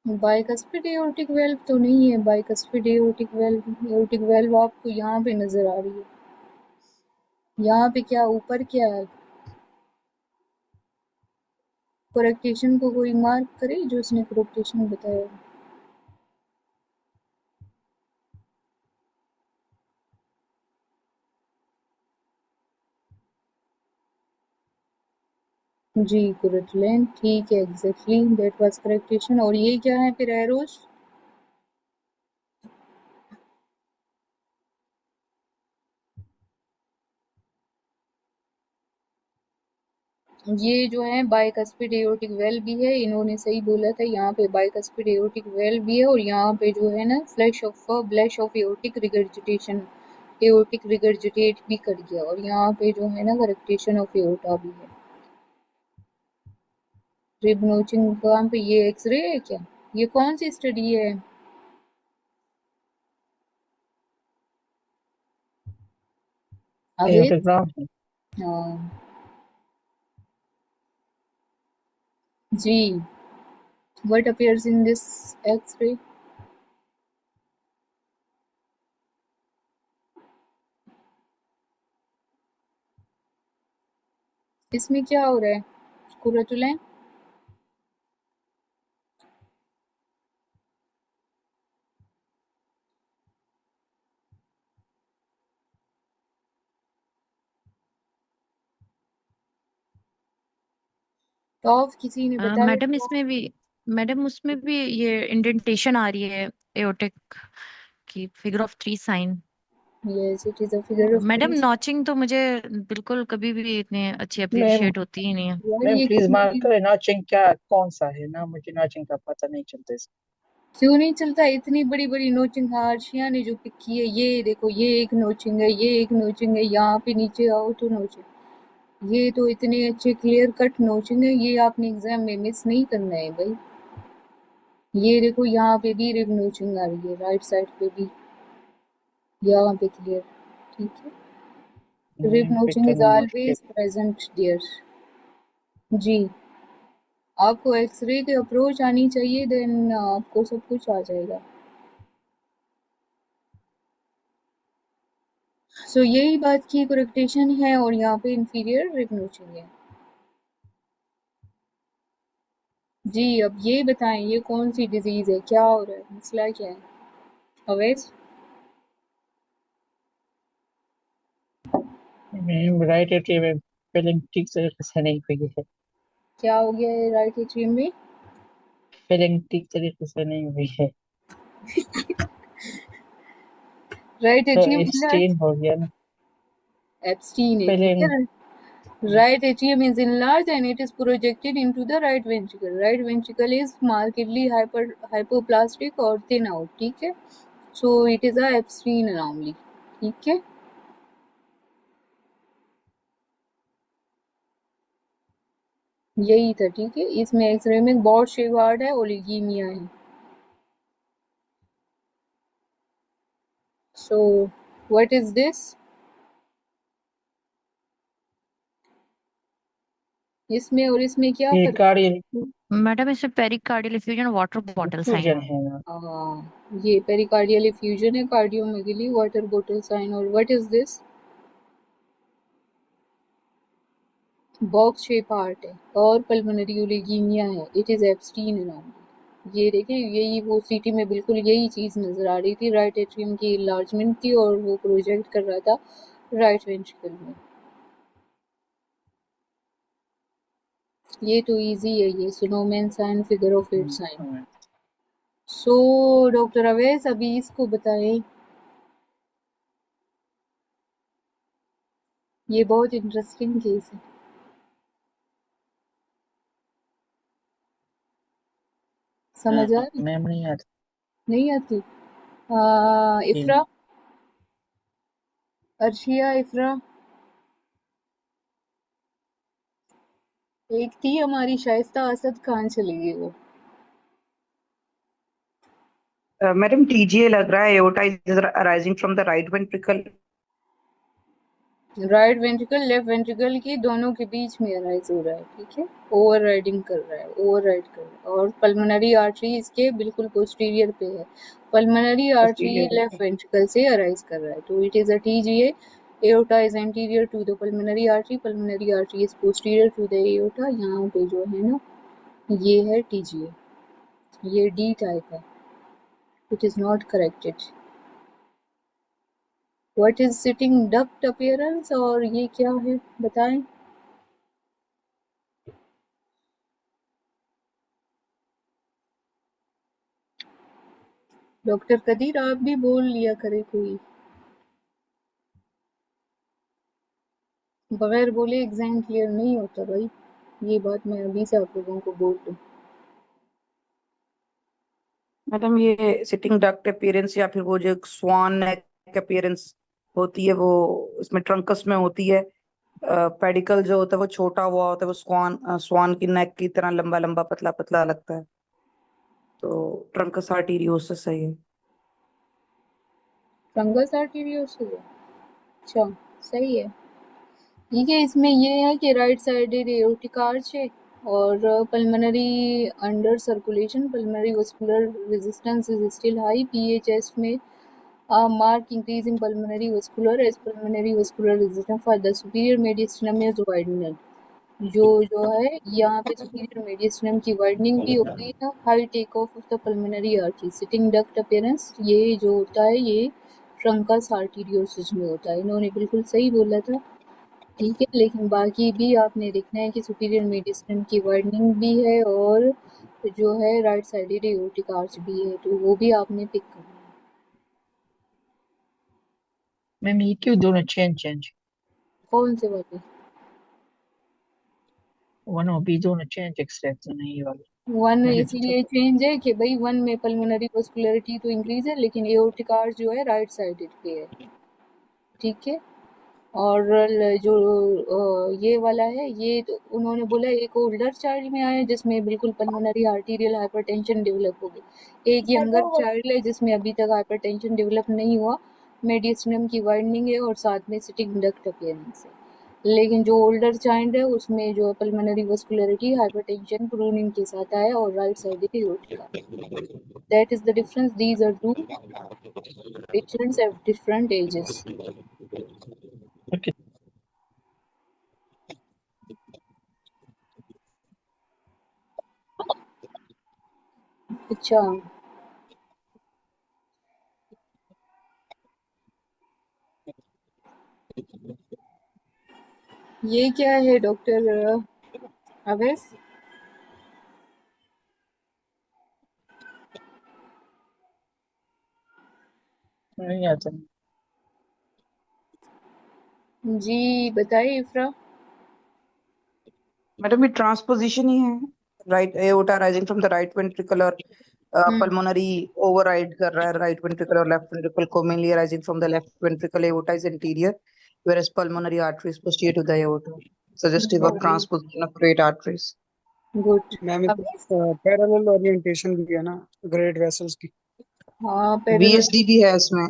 बाइकस्पिड एओर्टिक वेल्व तो नहीं है। बाइकस्पिड एओर्टिक वेल्व आपको यहाँ पे नजर आ रही है। यहाँ पे क्या ऊपर क्या है? कोरेक्टेशन को कोई मार्क करे जो उसने कोरेक्टेशन बताया। जी कुरेटलैंड, ठीक है, एग्जैक्टली दैट वाज करेक्टेशन। और ये क्या है फिर एरोस? ये जो है बाइकस्पिड एओर्टिक वेल्व भी है, इन्होंने सही बोला था। यहाँ पे बाइकस्पिड एओर्टिक वेल्व भी है और यहाँ पे जो है ना blush of aortic regurgitation, aortic regurgitate भी कर गया। और यहाँ पे जो है ना करेक्टेशन ऑफ एओर्टा भी है। रिब नोचिंग कहाँ पे? ये एक्सरे है क्या? ये कौन सी स्टडी है? अवे एओर्टोग्राम है। हाँ जी। What appears in this X-ray? इसमें क्या हो रहा है? कुरतुलैन? टॉफ किसी ने बताया मैडम तो? इसमें भी, मैडम उसमें भी ये इंडेंटेशन आ रही है एओर्टिक की, figure of 3 sign. Yes, it is a figure of madam three. Notching तो मुझे बिल्कुल कभी भी इतनी अच्छी मैम अप्रिशिएट होती ही नहीं है। यार मैम ये प्लीज मार्क कितनी करें नॉचिंग क्या कौन सा है ना, मुझे नॉचिंग का पता नहीं चलता इसका। क्यों नहीं चलता? इतनी बड़ी बड़ी नोचिंग हार्शिया ने जो पिक की है, ये देखो, ये एक नोचिंग है, ये एक नोचिंग है, यहाँ पे नीचे आओ तो नोचिंग। ये तो इतने अच्छे क्लियर कट नोचिंग है, ये आपने एग्जाम में मिस नहीं करना है भाई। ये देखो यहाँ पे भी रिब नोचिंग आ रही है, राइट साइड पे भी, यहाँ पे क्लियर। ठीक है, rib ma'am pick notching is करना मुश्किल। always present dear। जी, आपको एक्सरे की अप्रोच आनी चाहिए, देन आपको सब कुछ आ जाएगा। सो यही बात की कोरेक्टेशन है और यहाँ पे इंफीरियर रिब नोचिंग है। जी अब ये बताएं, ये कौन सी डिजीज है, क्या हो रहा है, मसला क्या है? अवैस मैम राइट एट्रियम में फिलिंग ठीक तरीके से नहीं हुई है। क्या हो गया है राइट एट्रियम में? फिलिंग ठीक तरीके से नहीं हुई है, राइट तो एट्रियम इनलार्ज, स्टेन हो गया ना। एब्स्टीन है, ठीक फिलिंग है। Right atrium is enlarged and it is projected into the right ventricle. Right ventricle is markedly hypoplastic or thin out. ठीक है, so it is a Epstein anomaly. ठीक है, यही था। ठीक है, इसमें एक्सरे में बॉड शेवार्ड है, ओलिगीमिया है। So what is this? इसमें और इसमें क्या ये फर्क? कार्डियल मैडम इसमें pericardial effusion water bottle sign fusion है। है ना। ये पेरिकार्डियल इफ्यूजन है, कार्डियोमेगली, वाटर बोतल साइन। और what is this? Box shape heart है और पल्मोनरी ओलिगीमिया है। It is Ebstein anomaly. ये देखिए, यही वो सीटी में बिल्कुल यही चीज नजर आ रही थी। राइट एट्रियम की इनलार्जमेंट थी और वो प्रोजेक्ट कर रहा था राइट वेंट्रिकल में। ये तो इजी है, ये snowman sign, figure of 8 sign. So doctor Awais अभी इसको बताएं, ये बहुत इंटरेस्टिंग केस है। समझ आ रही? मैम नहीं आता। नहीं आती? ये इफ्रा, अर्शिया, इफ्रा। एक थी हमारी शाइस्ता असद, कहाँ चली गई वो? मैडम टीजीए लग रहा है, aorta is arising from the right ventricle. Right ventricle left ventricle की दोनों के बीच में अराइज हो रहा है। ठीक है, ओवर राइडिंग कर रहा है, ओवर राइड कर रहा है। और पल्मोनरी आर्टरी इसके बिल्कुल पोस्टीरियर पे है। पल्मोनरी आर्टरी लेफ्ट वेंट्रिकल से अराइज कर रहा है, तो it is a TGA. Aorta is anterior to the pulmonary artery is posterior to the aorta. यहाँ पे जो है ना, ये है टीजीए, ये डी टाइप है। It is not corrected. What is sitting duct appearance, और ये क्या है बताएं? डॉक्टर कदीर आप भी बोल लिया करे कोई, बगैर बोले एग्जाम क्लियर नहीं होता भाई। ये बात मैं अभी से आप लोगों को बोल दूं। मैडम ये सिटिंग डक्ट अपीयरेंस या फिर वो जो स्वान नेक अपीयरेंस होती है, वो इसमें ट्रंकस में होती है। पेडिकल जो होता है वो छोटा हुआ होता है, वो स्वान स्वान की नेक की तरह लंबा लंबा पतला पतला लगता है, तो ट्रंकस आर्टीरियोसिस है ये। फंगस आर्टीरियोसिस है, अच्छा, सही है। ठीक है, इसमें ये है कि राइट साइडेड एओर्टिक आर्च है और pulmonary under circulation, pulmonary vascular resistance is still high. PHS में marked increase in pulmonary vascular as pulmonary vascular resistance for the superior mediastinum is widened। जो है यहाँ पे सुपीरियर मेडिस्टम की वाइडनिंग भी हो गई है। High take off of the pulmonary artery, sitting duct appearance, ये जो होता है ये ट्रंकस आर्टीरियोसिस में होता है। इन्होंने बिल्कुल सही बोला था। ठीक है, लेकिन बाकी भी आपने देखना है कि सुपीरियर मेडिस्टम की वाइडनिंग भी है और जो है राइट साइडेड एओर्टिक आर्च भी है, तो वो भी आपने पिक करना है। मैम ये क्यों दोनों चेंज कौन से वाले? वन और बी दोनों चेंज एक्सटेंशन है ये वाले। वन मैंने तो इसलिए चेंज है कि भाई वन में पल्मोनरी वस्कुलरिटी तो इंक्रीज है, लेकिन एओर्टिक आर्च जो है राइट साइडेड पे है। ठीक है, और जो ये वाला है, ये तो उन्होंने बोला एक ओल्डर चाइल्ड में आया जिसमें बिल्कुल पल्मोनरी आर्टीरियल हाइपरटेंशन डेवलप हो गई। एक यंगर चाइल्ड है जिसमें अभी तक हाइपरटेंशन डेवलप नहीं हुआ, मेडिस्टम की वाइडनिंग है और साथ में सिटिंग डक्ट अपीयरेंस है। लेकिन जो ओल्डर चाइल्ड है उसमें जो पल्मोनरी वस्कुलरिटी हाइपरटेंशन प्रूनिंग के साथ आया और राइट साइडेड एओर्टिका। That is the difference, these are two patients at different ages. Okay. अच्छा, ये क्या है डॉक्टर अवैस? नहीं आता। जी बताइए इफ्रा। मैडम ये ट्रांसपोजिशन ही है, right aorta rising from the right ventricle और पल्मोनरी ओवरराइड कर रहा है राइट वेंट्रिकल और लेफ्ट वेंट्रिकल को, mainly rising from the left ventricle, aorta is interior whereas pulmonary artery is posterior to the aorta, suggestive of transposition of great arteries. Good. Ma'am Awais? Parallel orientation भी है ना great vessels की। हाँ parallel. VSD भी है इसमें,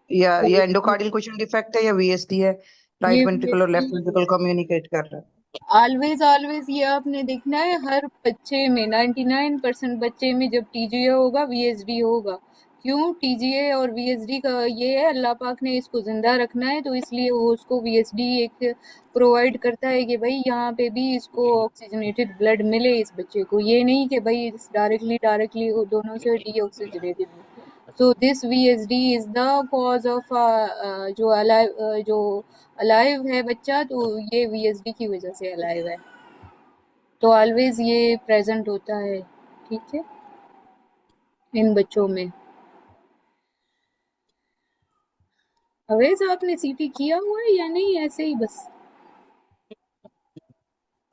या ये एंडोकार्डियल क्वेश्चन डिफेक्ट है या VSD है, राइट ये वेंट्रिकल और लेफ्ट वेंट्रिकल कम्युनिकेट कर रहा है। ऑलवेज ऑलवेज ये आपने देखना है हर बच्चे में 99% बच्चे में जब टीजीए होगा वीएसडी होगा। क्यों? टीजीए और वीएसडी का ये है, अल्लाह पाक ने इसको जिंदा रखना है तो इसलिए वो उसको वीएसडी एक प्रोवाइड करता है कि भाई यहाँ पे भी इसको ऑक्सीजनेटेड ब्लड मिले इस बच्चे को। ये नहीं कि भाई डायरेक्टली डायरेक्टली वो दोनों से deoxygenated. So this VSD is the cause of जो अलाइव है बच्चा, तो ये VSD की वजह से अलाइव है, तो ऑलवेज ये प्रेजेंट होता है, ठीक है, इन बच्चों में। अवैस आपने सीटी किया हुआ है या नहीं, ऐसे ही बस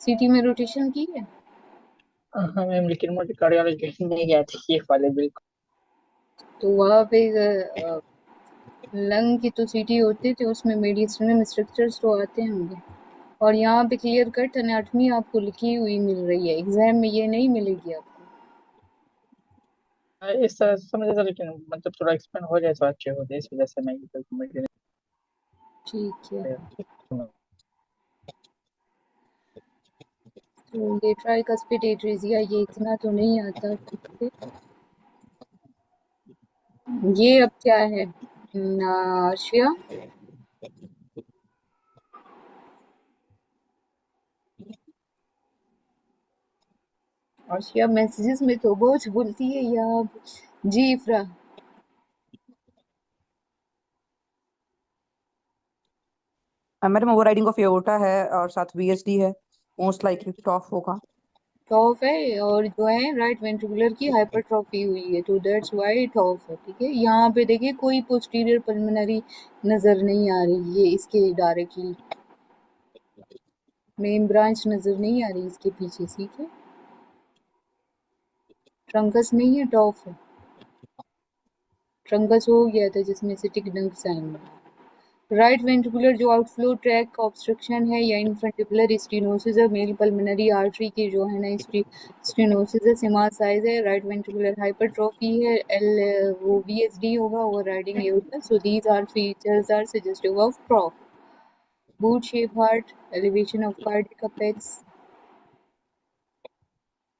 सीटी में रोटेशन की है? हाँ मैम, लेकिन मुझे कार्डियोलॉजी नहीं आती ये वाले बिल्कुल। तो वहाँ पे लंग की तो सीटी होती थी, उसमें मेडिसिनल स्ट्रक्चर्स तो आते होंगे, और यहाँ पे क्लियर कट एनाटॉमी आपको लिखी हुई मिल रही है, एग्जाम में ये नहीं मिलेगी आपको। इस तरह से समझ आता, लेकिन मतलब थोड़ा एक्सप्लेन हो जाए तो अच्छे होते, इस वजह से मैं मुझे ठीक है, नहीं। तो ये ट्राइकस्पिड एट्रेजिया ये इतना तो नहीं आता, ठीक है। ये अब क्या है आशिया? आशिया मैसेजेस में तो बहुत बोलती है यहाँ। जी Ifra. Madam overriding of aorta है और साथ VSD है, मोस्ट लाइकली टॉफ होगा। टॉफ है, और जो है राइट वेंट्रिकुलर की हाइपरट्रॉफी हुई है, तो दैट्स व्हाई टॉफ है, ठीक है। यहाँ पे देखिए कोई पोस्टीरियर पल्मोनरी नजर नहीं आ रही है इसके डायरेक्टली, मेन ब्रांच नजर नहीं आ रही इसके पीछे, ठीक है। ट्रंकस नहीं है, टॉफ है। ट्रंकस हो गया था जिसमें से टिकनक साइन। राइट वेंट्रिकुलर जो आउटफ्लो ट्रैक ऑब्स्ट्रक्शन है या इन्फेंटिबुलर स्टेनोसिस है, मेल पल्मोनरी आर्टरी की जो है ना स्टेनोसिस है, स्मॉल साइज है, राइट वेंट्रिकुलर हाइपरट्रॉफी है, एल वो वीएसडी होगा, overriding aorta. So these are features are suggestive of TOF. boot shape heart, elevation of cardiac apex।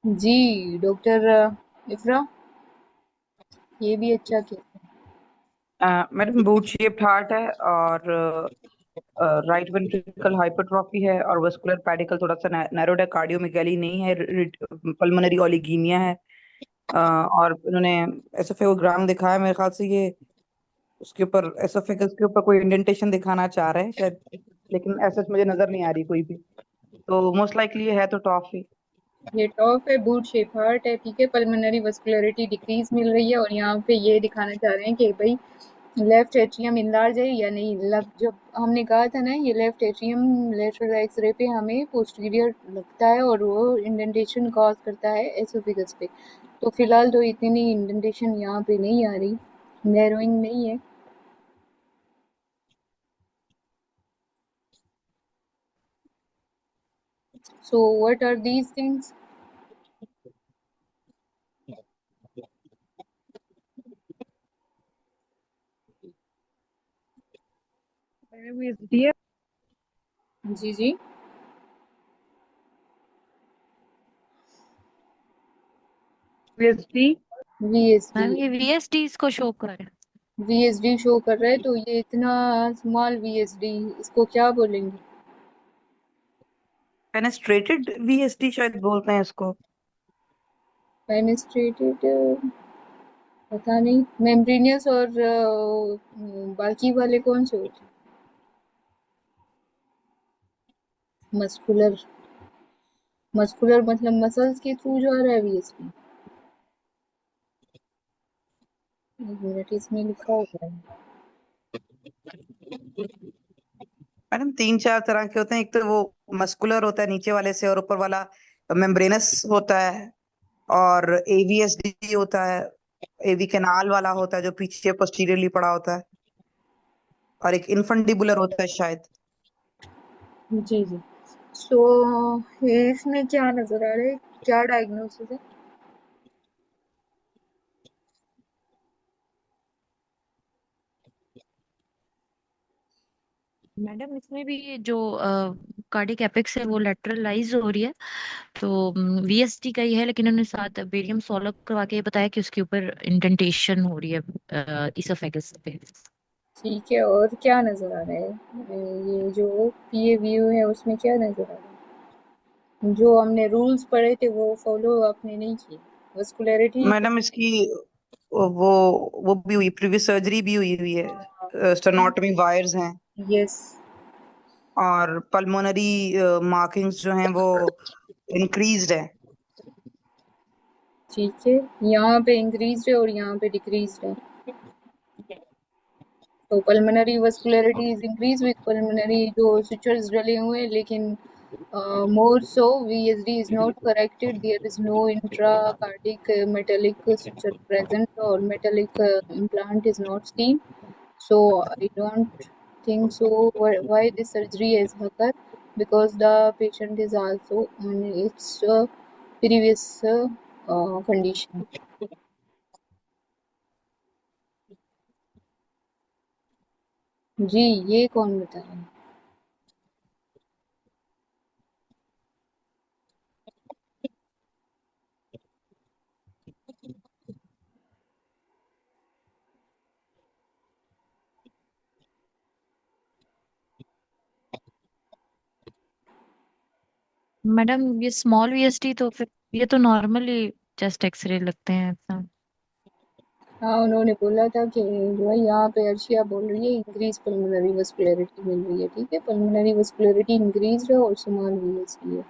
जी डॉक्टर इफ्रा, ये भी अच्छा किया। मैडम बूट शेप्ड हार्ट है और राइट वेंट्रिकल हाइपरट्रॉफी है और वस्कुलर पेडिकल थोड़ा सा नैरोड है, कार्डियोमेगाली नहीं है, पल्मोनरी ओलिगीमिया है। और उन्होंने एसोफेगोग्राम दिखाया, मेरे ख्याल से ये उसके ऊपर एसोफेगस के ऊपर कोई इंडेंटेशन दिखाना चाह रहे हैं शायद, लेकिन ऐसा मुझे नजर नहीं आ रही कोई भी, तो मोस्ट लाइकली ये है तो टॉफ ही। ये टॉप है, बूट शेप हार्ट है, ठीक है। पल्मोनरी वस्कुलरिटी डिक्रीज मिल रही है, और यहाँ पे ये दिखाना चाह रहे हैं कि भाई लेफ्ट एट्रियम इनलार्ज है या नहीं। जब हमने कहा था ना ये लेफ्ट एट्रियम लेटरल एक्सरे पे हमें पोस्टीरियर लगता है और वो इंडेंटेशन कॉज करता है एसोफेगस पे, तो फिलहाल तो इतनी इंडेंटेशन यहाँ पे नहीं आ रही, नैरोइंग नहीं है। So what are these things? जी जी। मैम वीएसडी, ये VSD इसको शो कर। वीएसडी शो कर रहा है, तो ये इतना स्मॉल वीएसडी इसको क्या बोलेंगे? फेनेस्ट्रेटेड VSD शायद बोलते हैं इसको। फेनेस्ट्रेटेड पता नहीं, मेम्ब्रेनियस और बाकी वाले कौन से होते हैं? मस्कुलर मस्कुलर मतलब मसल्स के थ्रू जा रहा है VSD। एक मिनट, इसमें लिखा होगा है। मैडम 3-4 तरह के होते हैं। एक तो वो मस्कुलर होता है नीचे वाले से, और ऊपर वाला मेम्ब्रेनस होता है, और AVSD होता है, AV कैनाल वाला होता है जो पीछे पोस्टीरियरली पड़ा होता है, और एक इनफंडिबुलर होता है शायद। जी जी। सो इसमें क्या नजर आ रहा है, क्या डायग्नोसिस है? मैडम इसमें भी ये जो कार्डिक एपेक्स है वो लेटरलाइज हो रही है, तो VSD का ही है, लेकिन उन्होंने साथ बेरियम सोलर करवा के बताया कि उसके ऊपर इंडेंटेशन हो रही है इसोफेगस पे। ठीक है, और क्या नजर आ रहा है? ये जो PA व्यू है उसमें क्या नजर आ रहा है? जो हमने रूल्स पढ़े थे वो फॉलो आपने नहीं किए। वस्कुलरिटी मैडम इसकी वो भी हुई, प्रीवियस सर्जरी भी हुई है, स्टेनोटमी वायर्स हैं, यस। और पल्मोनरी मार्किंग्स जो हैं वो इंक्रीज्ड है। ठीक है, यहाँ पे इंक्रीज है और यहाँ पे डिक्रीज है। तो pulmonary vascularity is increase with pulmonary जो सुचर्स डले हुए हैं, लेकिन more so VSD is not corrected. There is no intracardiac metallic suture present or metallic implant is not seen. So I don't think so. Why this surgery has occurred? Because the patient is also on its previous condition. जी, ये कौन बताया? Madam ये small VSD तो फिर ये तो normally chest x ray लगते हैं ऐसा। हाँ, उन्होंने बोला था कि जो है यहाँ पे अर्शिया बोल रही है इंक्रीज पल्मोनरी वस्कुलरिटी मिल रही है। ठीक है, पल्मोनरी वस्कुलरिटी इंक्रीज है और स्मॉल VSD है,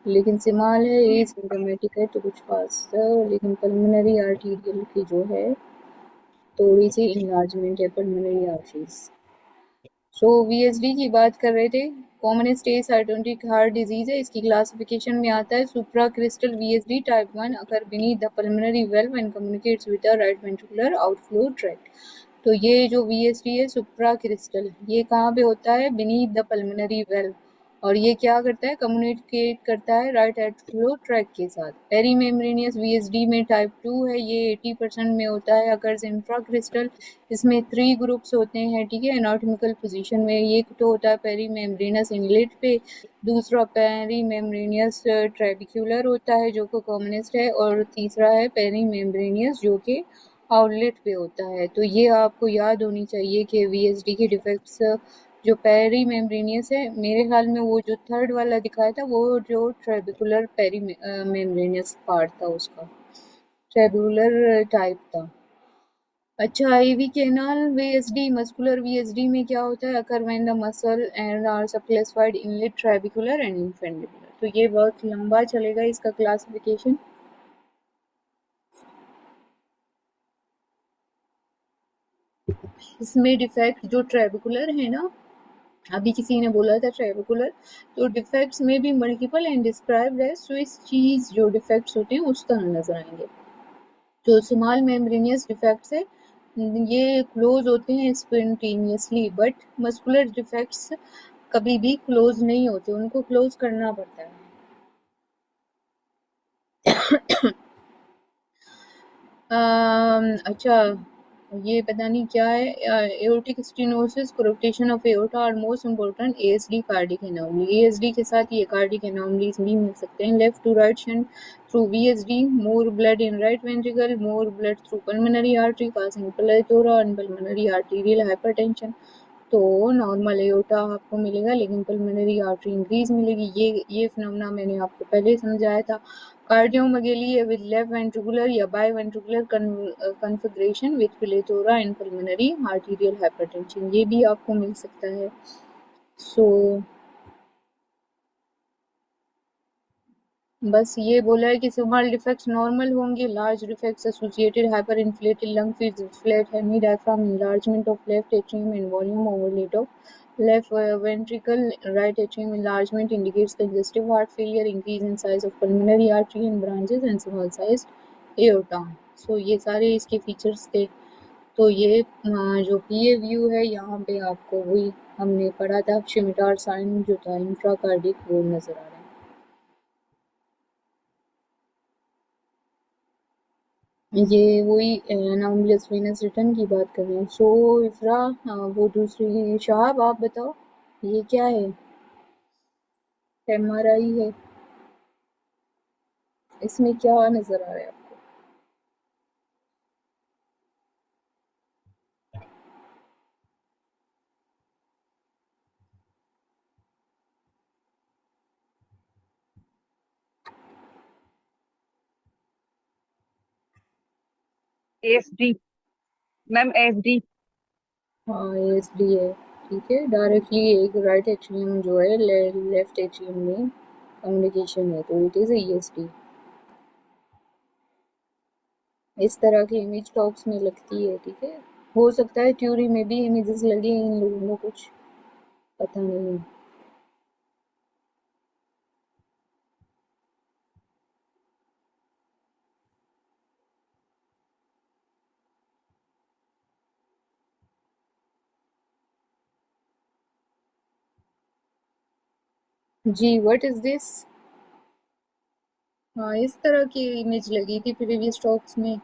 लेकिन स्मॉल है, एसिम्प्टोमेटिक है तो कुछ खास है, लेकिन पल्मोनरी आर्टीरियल की जो है थोड़ी सी इनलार्जमेंट है पल्मोनरी आर्टरीज। सो VSD की बात कर रहे थे। कॉमनेस्ट एसाइटोटिक हार्ट डिजीज है, इसकी क्लासिफिकेशन में आता है supracristal VSD type 1 occur beneath the pulmonary valve and communicates with the right ventricular outflow tract. तो ये जो VSD है सुप्रा क्रिस्टल, ये कहाँ पे होता है? बीनीथ द पल्मोनरी वेल्व, और ये क्या करता है? कम्युनिकेट करता है राइट आउटफ्लो ट्रैक के साथ। पेरीमेम्ब्रेनियस VSD में टाइप 2 है, ये 80% में होता है। अकर्स इंफ्राक्रिस्टल, इसमें 3 ग्रुप्स होते हैं। ठीक है, एनाटॉमिकल पोजीशन में एक तो होता है पेरीमेम्ब्रेनस इनलेट पे, दूसरा पेरीमेम्ब्रेनियस ट्रेबिक्युलर होता है जो कि कॉमनेस्ट है, और तीसरा है पेरीमेम्ब्रेनियस जो कि आउटलेट पे होता है। तो ये आपको याद होनी चाहिए कि VSD के डिफेक्ट्स जो पेरीमेम्ब्रेनियस है, मेरे ख्याल में वो जो थर्ड वाला दिखाया था वो जो ट्रेबिकुलर पेरीमेम्ब्रेनियस पार्ट था उसका, ट्रेबुलर टाइप था। अच्छा, AV canal VSD, muscular VSD में क्या होता है? Occur when the muscle and are subclassified inlet trabecular and infundibular. तो ये बहुत लंबा चलेगा इसका क्लासिफिकेशन। इसमें डिफेक्ट जो ट्रेबिकुलर है ना, अभी किसी ने बोला था ट्रेबिकुलर, तो डिफेक्ट्स में भी मल्टीपल एंड डिस्क्राइब्ड है स्विस चीज जो डिफेक्ट्स होते हैं उस तरह नजर आएंगे। जो स्मॉल मेम्ब्रेनियस डिफेक्ट्स है ये क्लोज होते हैं स्पॉन्टेनियसली, बट मस्कुलर डिफेक्ट्स कभी भी क्लोज नहीं होते, उनको क्लोज करना पड़ता है। अच्छा, ये पता नहीं क्या है। Aortic stenosis, coarctation of aorta are most important ASD cardiac anomaly. ASD के साथ ये कार्डिक एनोमलीज भी मिल सकते हैं। Left to right shunt through VSD, more blood in right ventricle, more blood through pulmonary artery causing plethora and pulmonary arterial hypertension. तो normal aorta आपको मिलेगा लेकिन पल्मोनरी आर्टरी इंक्रीज मिलेगी। ये फिनोमेना मैंने आपको पहले समझाया था। कार्डियोमेगाली है विद लेफ्ट वेंट्रिकुलर या biventricular configuration with plethora and pulmonary arterial hypertension, ये भी आपको मिल सकता है। सो बस ये बोला है कि स्मॉल डिफेक्ट्स नॉर्मल होंगे, large defects associated hyperinflated lung fits, flat hemidiaphragm, enlargement of left atrium and volume overload of left ventricle, right atrium enlargement indicates congestive heart failure, increase in size of pulmonary artery and branches and small sized aorta. So ये सारे इसके features थे। तो ये जो पीए view है यहाँ पे आपको वही हमने पढ़ा था, शिमिटार साइन जो था इंट्राकार्डिक वो नजर आ रहा है। ये वही अनॉमलियस वेनस रिटर्न की बात कर रहे हैं। सो इफ्रा वो दूसरी शहाब आप बताओ ये क्या है? एमआरआई है, इसमें क्या नजर आ रहा है आपको? SD ma'am, SD. हाँ एएसडी है, ठीक है। डायरेक्टली एक राइट एट्रियम जो है लेफ्ट एट्रियम में कम्युनिकेशन है, तो इट इज ईएसडी। इस तरह की इमेज टॉप्स में लगती है, ठीक है। हो सकता है थ्योरी में भी इमेजेस लगे, इन लोगों को कुछ पता नहीं है। जी व्हाट इज दिस? हाँ इस तरह की इमेज लगी थी प्रीवियस टॉक्स में।